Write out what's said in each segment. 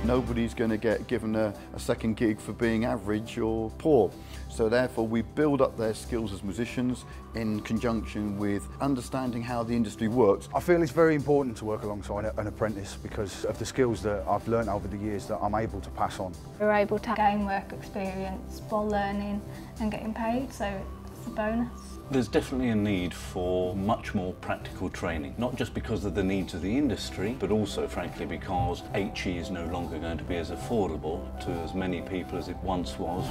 Nobody's going to get given a second gig for being average or poor. So therefore we build up their skills as musicians in conjunction with understanding how the industry works. I feel it's very important to work alongside an apprentice because of the skills that I've learned over the years that I'm able to pass on. We're able to gain work experience while learning and getting paid, so it's a bonus. There's definitely a need for much more practical training, not just because of the needs of the industry, but also, frankly, because HE is no longer going to be as affordable to as many people as it once was.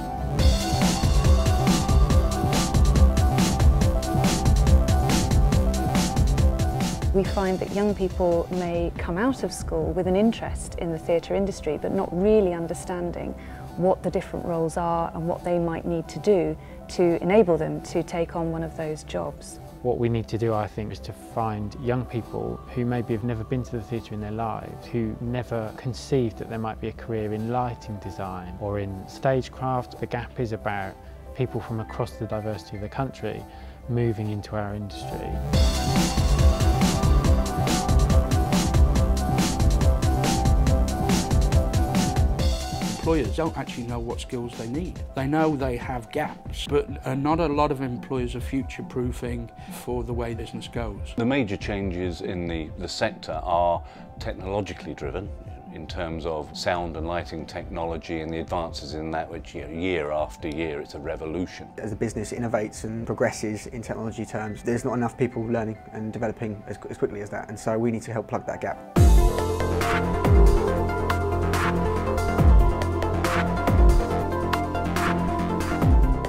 We find that young people may come out of school with an interest in the theatre industry, but not really understanding what the different roles are and what they might need to do to enable them to take on one of those jobs. What we need to do, I think, is to find young people who maybe have never been to the theatre in their lives, who never conceived that there might be a career in lighting design or in stagecraft. The gap is about people from across the diversity of the country moving into our industry. Employers don't actually know what skills they need. They know they have gaps, but not a lot of employers are future-proofing for the way business goes. The major changes in the sector are technologically driven in terms of sound and lighting technology and the advances in that, which year after year it's a revolution. As the business innovates and progresses in technology terms, there's not enough people learning and developing as quickly as that, and so we need to help plug that gap.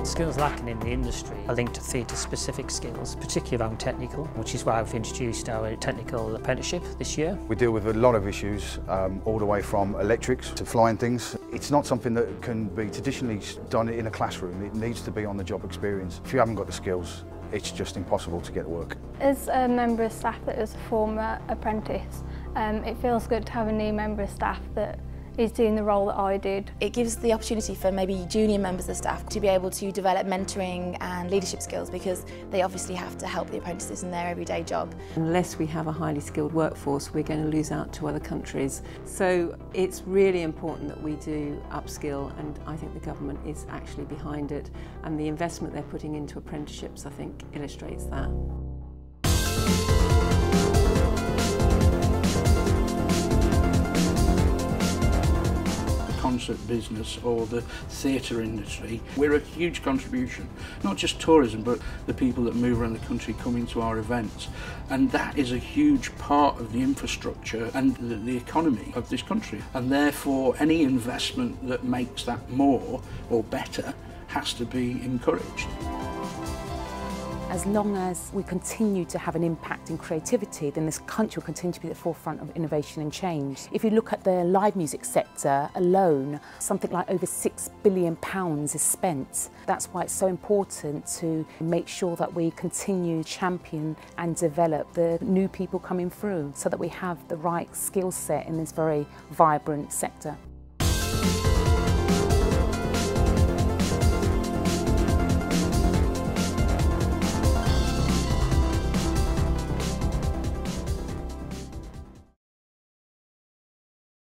Skills lacking in the industry are linked to theatre-specific skills, particularly around technical, which is why we've introduced our technical apprenticeship this year. We deal with a lot of issues, all the way from electrics to flying things. It's not something that can be traditionally done in a classroom. It needs to be on-the-job experience. If you haven't got the skills, it's just impossible to get work. As a member of staff that is a former apprentice, it feels good to have a new member of staff that is doing the role that I did. It gives the opportunity for maybe junior members of staff to be able to develop mentoring and leadership skills, because they obviously have to help the apprentices in their everyday job. Unless we have a highly skilled workforce, we're going to lose out to other countries. So it's really important that we do upskill, and I think the government is actually behind it, and the investment they're putting into apprenticeships, I think, illustrates that. Concert business or the theatre industry, we're a huge contribution. Not just tourism, but the people that move around the country coming to our events, and that is a huge part of the infrastructure and the economy of this country, and therefore any investment that makes that more or better has to be encouraged. As long as we continue to have an impact in creativity, then this country will continue to be at the forefront of innovation and change. If you look at the live music sector alone, something like over £6 billion is spent. That's why it's so important to make sure that we continue to champion and develop the new people coming through so that we have the right skill set in this very vibrant sector.